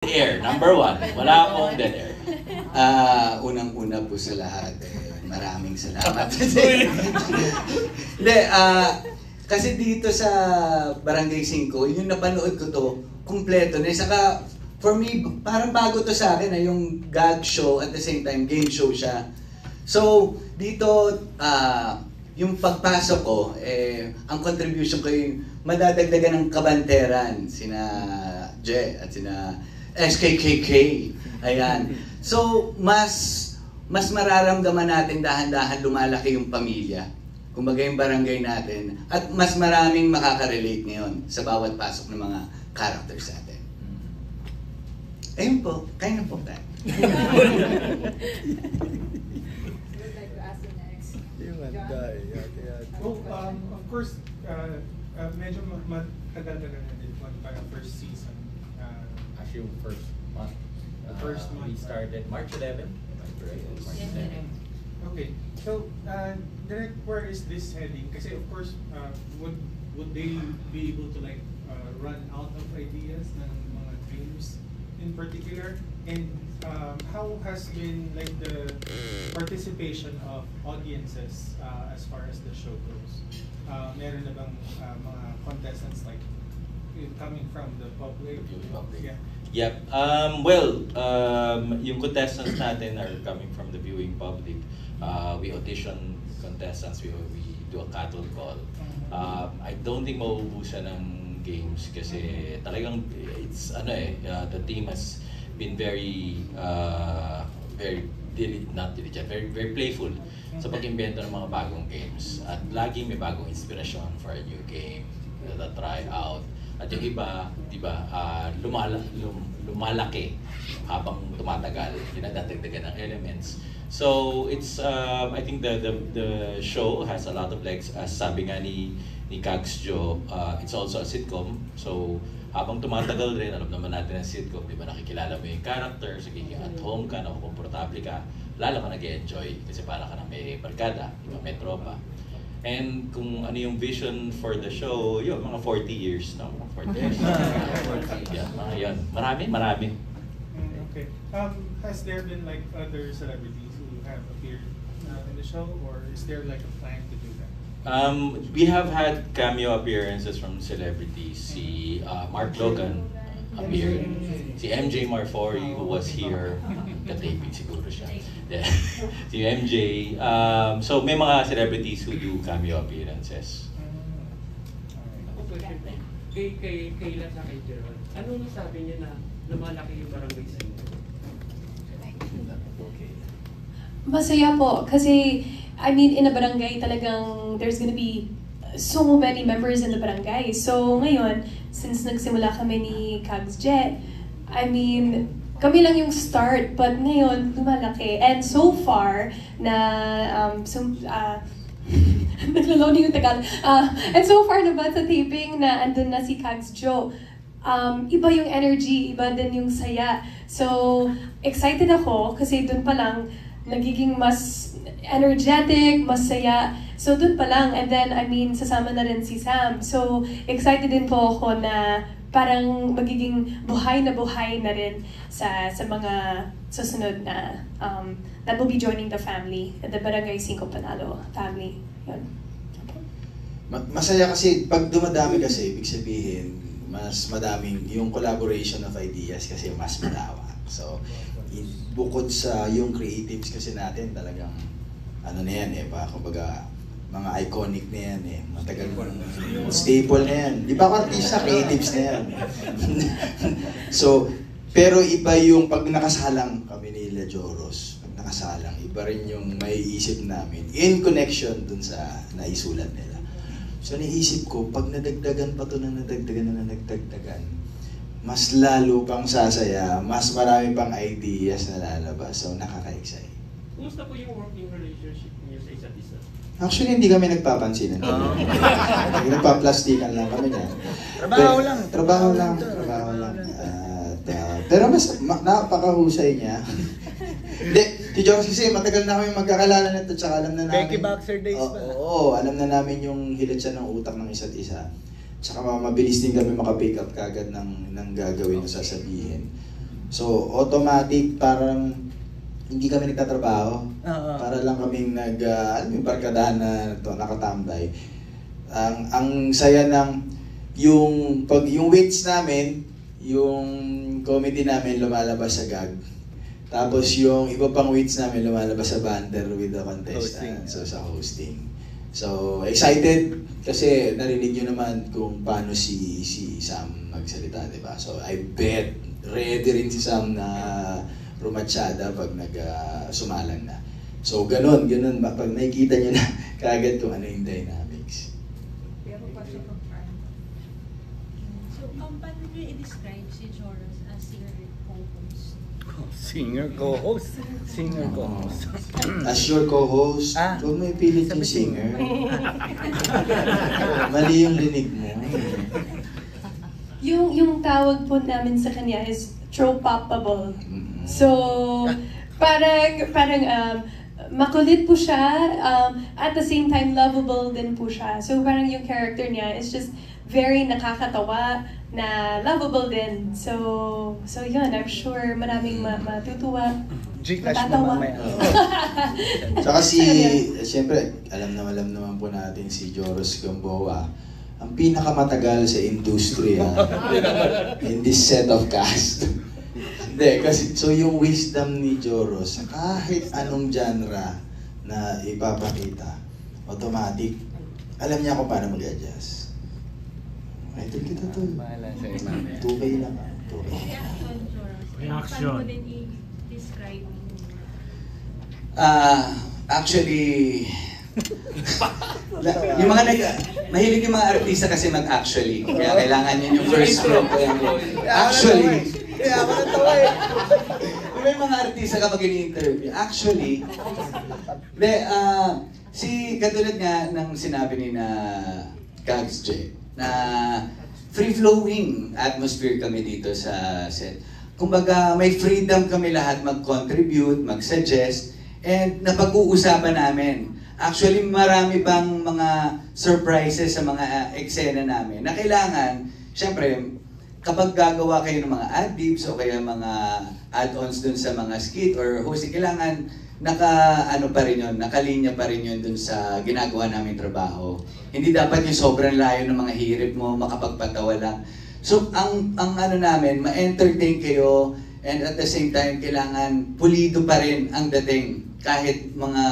Air, number one. Wala akong dead air. Unang-una po sa lahat, maraming salamat. Hindi, kasi dito sa Barangay 5, yung napanood ko to, kumpleto na. Saka, for me, parang bago to sa akin, yung gag show, at the same time, game show siya. So, dito, yung pagpasok ko, ang contribution ko yung madadagdagan ng kabanteran, sina Je at sina SKKK. Ayan. So, mas mararamdaman natin dahan-dahan lumalaki yung pamilya. Kumbaga yung barangay natin. At mas maraming makaka-relate ngayon sa bawat pasok ng mga characters natin. Ayun po. Kaya na po tayo. Of course, medyo matagal-tagal na din parang first season. Actually, first month. We started March 11. Right? March 11. Okay. So, Direk, where is this heading? Kasi of course, would they be able to like run out of ideas ng mga games in particular? And how has been like the participation of audiences as far as the show goes? Meron na bang mga contestants like coming from the public? Yeah. Yep. Yung contestants natin are coming from the viewing public. We audition contestants. We do a cattle call. I don't think mauubusan ng games kasi talagang it's the team has been very very playful sa pag-imbento ng mga bagong games. At laging may bagong inspirasyon for a new game na try out. At yung iba, di ba, lumalaki habang tumatagal, dinadagdagan ng elements. So it's I think the show has a lot of legs. As sabi nga ni Kags Jo, it's also a sitcom. So habang tumatagal rin, alam naman natin ang sitcom, di ba, nakikilala mo yung characters, nagiging at home ka, nakukomportable ka, lalo ka nag-enjoy kasi para ka na may barkada, di ba, may tropa. And kung ano yung vision for the show, yun, mga 40 years, no? 40 years. 40, yeah, mga yun. Marami. Okay. Has there been like other celebrities who have appeared in the show, or is there like a plan to do that? We have had cameo appearances from celebrities. Si Mark Logan appeared. Si MJ Marfori, who was here, kataping siguro siya. Si MJ. So may mga celebrities who do cameo appearances. Ako question, kailan sa kay Gerald, anong sabi niya na lumalaki yung barangay sa inyo? Masaya po kasi I mean in a barangay talagang there's gonna be so many members in the barangay. So ngayon, since nagsimula kami ni Kags Jet, I mean kami lang yung start, but ngayon lumalaki. And so far na naglo-loading yung Tagalog. And so far naman sa taping na andun na si Kags Jo, iba yung energy, iba din yung saya. So excited ako kasi dun pa lang nagiging mas energetic, mas saya. So dun pa lang, and then I mean sasama na rin si Sam. So excited din po ako na parang magiging buhay na rin sa mga susunod na that will be joining the family, the Barangay 5 Panalo family. Yun. Masaya kasi pag dumadami kasi, ibig sabihin, mas madaming yung collaboration of ideas kasi mas malawak. So, bukod sa yung creatives kasi natin talagang ano na yan kumbaga mga iconic na yan matagal staple na yan. Di ba artista, creatives na yan. So, pero iba yung pag nakasalang kami ni La Joros, pag nakasalang, iba rin yung maiisip namin in connection dun sa naisulat nila. So, naisip ko, pag nadagdagan pa to na nadagdagan, mas lalo pang sasaya, mas marami pang ideas na lalabas. So, nakaka-excite. Kumusta po yung working relationship niyo sa isa't isa? Actually, hindi kami nagpapansinan. Nagpaplastikan lang kami niya. Trabaho lang. Pero mas napakahusay niya. Hindi, si Jones kasi matagal na kami magkakalala nito, tsaka alam na namin. Becky Boxer days ba? Oo, alam na namin yung hilat siya ng utak ng isa't isa. Tsaka mabilis din kami makapick up kagad ng gagawin o sasabihin. So, automatic, parang hindi kami nagtatrabaho. Oo. Para lang kaming alam mo yung barkadahan na nakatambay. Ang saya ng yung weights namin, yung comedy namin lumalabas sa gag. Tapos yung iba pang weights namin lumalabas sa banter with the contestant. So sa hosting. So excited kasi narinig nyo naman kung paano si Sam magsalita, di ba? So I bet ready rin si Sam na rumatsyada pag sumalang na. So ganun, pag nakikita nyo na kaagad kung ano yung dynamics. Pero pa siya so, paano nyo i-describe si Joros as your co-host? Singer co-host. Singer co-host. As your co-host, huwag mo ipilit yung singer. Mali yung rinig mo. Yung tawag po namin sa kanya is tropoppable. So, parang makulit po siya, at the same time lovable din po siya. So parang yung character niya is just very nakakatawa na lovable din. So yun, I'm sure maraming matutuwa. Gcash mo mamaya. Saka siyempre, alam naman po natin si Joros Gamboa, ang pinakamatagal sa industriya in this set of cast. Hindi, kasi so yung wisdom ni Joros, kahit anong genre na ipapakita, automatic, alam niya kung paano mag-adjust. Idol kita to. Bahala sa'yo, mami. 2K lang. 2K. Reaction, Joros. Reaction. Paano mo din i-describe mo? Actually, yung mga mahilig yung mga artista kasi mag-actually. Kaya kailangan yun yung first stroke. Actually, kaya ako natawa eh. May mga artista kapag ini-interview. Actually, katulad nga ng sinabi ni na Kags J, na free-flowing atmosphere kami dito sa set. Kumbaga, may freedom kami lahat mag-contribute, mag-suggest, and napag-uusapan namin. Actually, marami pang mga surprises sa mga eksena namin na kailangan, syempre, kapag gagawa kayo ng mga ad-libs o kaya mga add-ons dun sa mga skit or hosting, kailangan nakalinya pa rin yun dun sa ginagawa namin trabaho. Hindi dapat yung sobrang layo ng mga hirip mo, makapagpatawa lang. So, ang namin, ma-entertain kayo, and at the same time, kailangan pulido pa rin ang dating kahit mga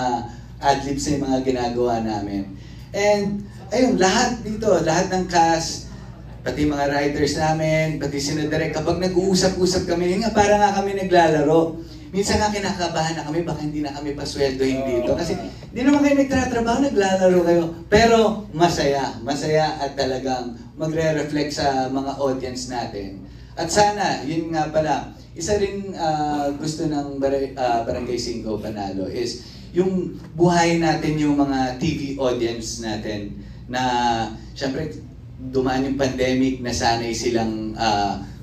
ad-libs na yung mga ginagawa namin. And, ayun, lahat dito, lahat ng cast, pati mga writers namin, pati sinadirect, kapag nag-uusap-usap kami, yun nga, para nga kami naglalaro. Minsan nga kinakabahan na kami, baka hindi na kami pasweldohin dito. Kasi hindi naman kayo nagtatrabaho, naglalaro kayo. Pero masaya at talagang magre-reflect sa mga audience natin. At sana, yun nga pala, isa rin gusto ng Barangay 5 Panalo is yung buhayin natin yung mga TV audience natin na syempre dumaan yung pandemic, nasanay silang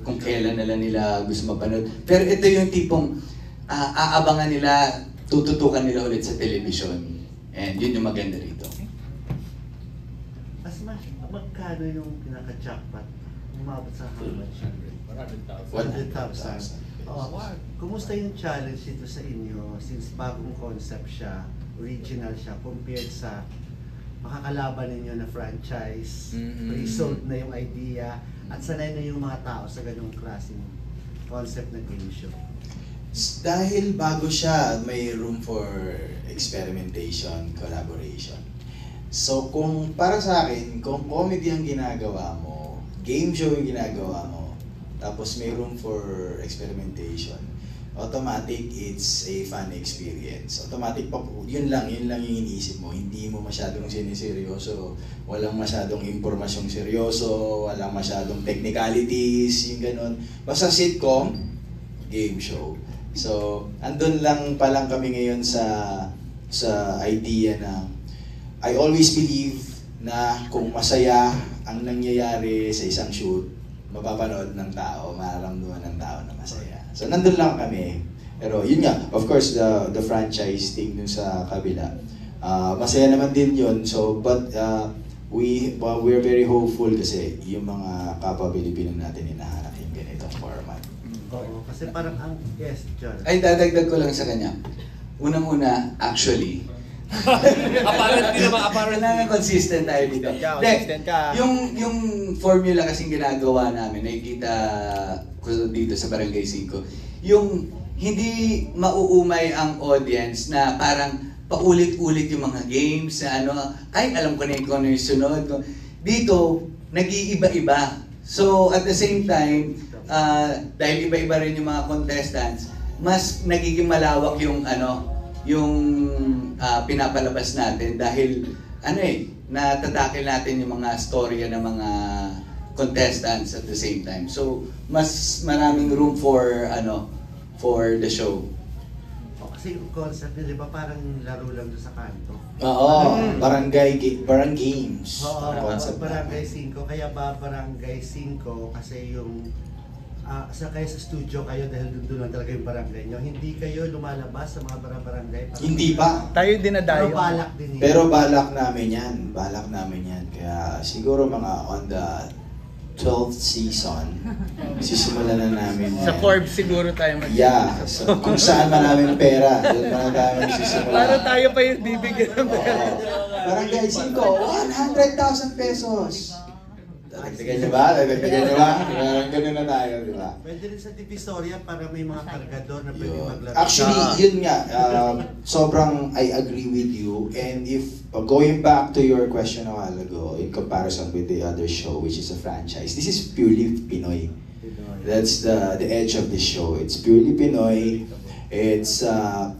kung kailan nila gusto mapanood. Pero ito yung tipong aabangan nila, tututukan nila ulit sa television. And yun yung maganda rito. Magkano yung pinaka-jackpot? Umabot sa how much? 100,000. Kumusta yung challenge dito sa inyo since bagong concept siya, original siya, compared sa makakalaban ninyo na franchise, pre-sold na yung idea, at sanay na yung mga tao sa ganung klaseng concept na game show? Dahil bago siya, may room for experimentation, collaboration. So kung para sa akin, kung comedy ang ginagawa mo, game show yung ginagawa mo, tapos may room for experimentation, automatic it's a fun experience. Automatic pa po, yun lang yung iniisip mo. Hindi mo masyadong siniseryoso, walang masyadong impormasyong seryoso, walang masyadong technicalities, yung ganun. Basta sitcom, game show. So, andun lang pa lang kami ngayon sa idea na I always believe na kung masaya ang nangyayari sa isang shoot, mapapanood ng tao, mararamdaman ng tao na masaya. So, nandun lang kami. Pero yun nga, of course, the franchise thing dun sa kabila. Masaya naman din yun. So, but we're very hopeful kasi yung mga kapwa Pilipino natin hinahanap yung ganitong format. Oo, Kasi parang ang, yes, John. Ay, dadagdag ko lang sa kanya. Unang-una, actually, Apparently naman, apparently. kailangan consistent tayo dito. Yeah, Hindi, consistent ka. yung formula kasing ginagawa namin, nakikita ko dito sa Barangay 5, yung hindi mauumay ang audience na parang paulit-ulit yung mga games na ano, ay alam ko na kung ano yung sunod. Dito, nag-iiba-iba. So at the same time, dahil iba-iba rin yung mga contestants, mas nagiging malawak yung ano, yung pinapalabas natin dahil ano natatakil natin yung mga storya ng mga contestants at the same time. So mas maraming room for ano, for the show. Kasi yung concept nila, di ba parang laro lang doon sa kanto? Oo, barangay games. Oo, Ang concept Barangay namin. 5. Kaya ba Barangay 5? Kasi yung sa kayo sa studio kayo dahil doon lang talaga yung barangay nyo. Hindi kayo lumalabas sa mga barangay? Hindi pa. Tayo dinadayo. Pero balak din yun. Pero balak namin yan. Balak namin yan. Kaya siguro mga on the 12th season, sisimulan na namin. Sa Forbes siguro tayo Yeah. So, kung saan maraming pera, doon na tayo magsisimula. Para tayo pa yung bibigyan ng pera. Barangay 5, 100,000 pesos. Dagdagan niyo ba? Dagdagan niyo ba? Ganun na tayo, di ba? Pwede rin sa Divisoria para may mga kargador na pwede maglaro. Actually, yun nga, sobrang I agree with you. And if, going back to your question a while ago, in comparison with the other show, which is a franchise, this is purely Pinoy. That's the edge of the show. It's purely Pinoy. It's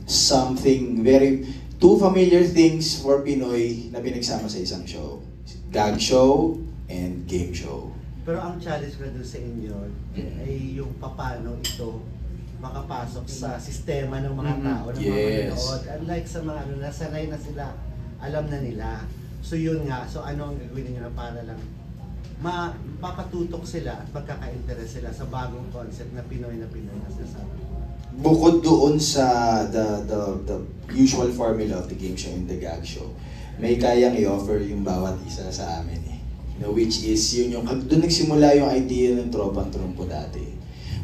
something very, two familiar things for Pinoy na pinagsama sa isang show. Gag show and game show. Pero ang challenge ko doon sa inyo ay yung paano ito makapasok sa sistema ng mga tao, ng mga manonood. Unlike sa mga nasanay na sila, alam na nila. So yun nga, so ano ang gagawin niyo na para lang mapapatutok sila at magkaka-interest sila sa bagong concept na Pinoy na sinasabi. Bukod doon sa the usual formula of the game show and the gag show, may kayang i-offer yung bawat isa sa amin eh. Which is yun yung, doon nagsimula yung idea ng Tropang Trumpo dati.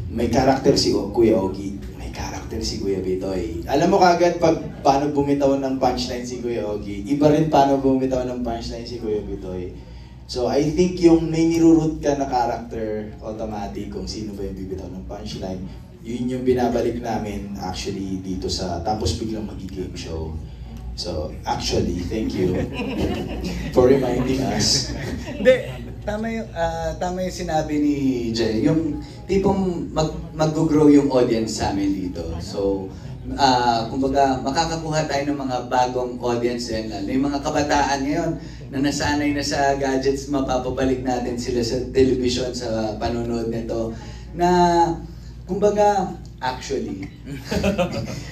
May karakter si Kuya Ogie, may karakter si Kuya Bitoy. Alam mo kagad paano bumitaw ng punchline si Kuya Ogie, iba rin paano bumitaw ng punchline si Kuya Bitoy. So I think yung may nirurut ka na karakter, automatic kung sino ba yung bibitaw ng punchline, yun yung binabalik namin actually dito sa, tapos biglang mag-game show. So, actually, thank you for reminding us. Hindi, tama yung sinabi ni Jay. Yung tipong mag-grow yung audience sa amin dito. So, kumbaga, makakakuha tayo ng mga bagong audience din. Yung mga kabataan ngayon na nasanay na sa gadgets, mapapabalik natin sila sa television, sa panonood nito. Na, kumbaga, actually,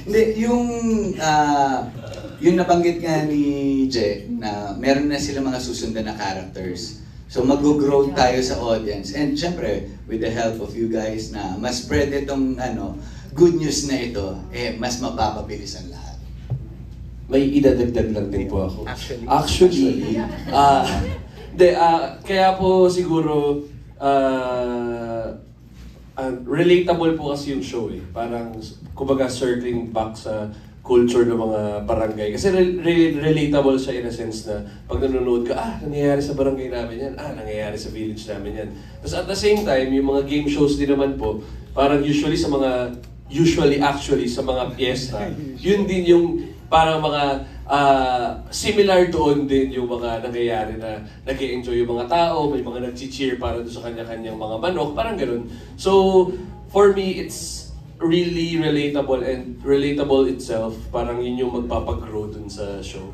hindi, yung nabanggit nga ni Je na meron na sila mga susundan na characters. So mag-grow tayo sa audience. And syempre, with the help of you guys na mas spread itong good news na ito, mas mapapabilis ang lahat. May idadagdag lang din po ako. Actually, kaya po siguro relatable po kasi yung show eh. Parang, kumbaga, circling back sa culture ng mga barangay. Kasi relatable siya in a sense na pag nanonood ka, nangyayari sa barangay namin yan, nangyayari sa village namin yan. Tapos at the same time, yung mga game shows din naman po, parang actually sa mga piyesta, yun din yung parang mga similar doon din yung mga nangyayari na nag-e-enjoy yung mga tao, may mga nag-cheer para doon sa kanya-kanyang mga manok, parang ganun. So, for me, it's really relatable and relatable itself. Parang yun yung magpapagrow dun sa show.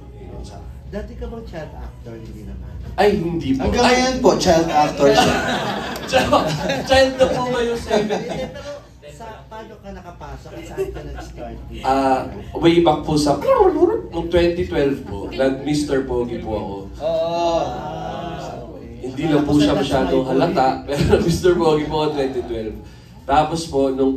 Dati ka bang child actor? Hindi naman. Ay, hindi po. Hanggang ngayon po, child actor siya. Child na po ba yung 7? Pero paano ka nakapasok? Saan ka nag-start? Way back po sa noong 2012 po, nag-Mr. Pogi po ako. Hindi lang po siya masyadong halata, pero Mr. Pogi po ako 2012. Tapos po, nung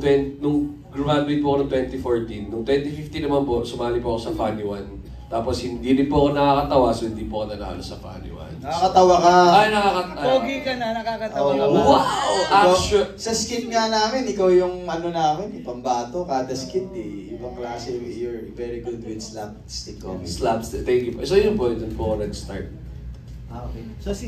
graduate po ako noong 2014, noong 2015 naman po, sumali po ako sa Funny One. Tapos hindi rin po ako nakakatawa, so hindi po ako nanalo sa Funny One. Nakakatawa ka. Ay, nakakatawa. Pogi ka na, nakakatawa ka Oo. ba? Wow! Actually, Sa skit nga namin, ikaw yung ano namin, pambato, kada skit eh. Ibang klase, you're very good with slapstick comedy. slapstick. Thank you po. So yun po, dun po ako nag-start. Okay. So si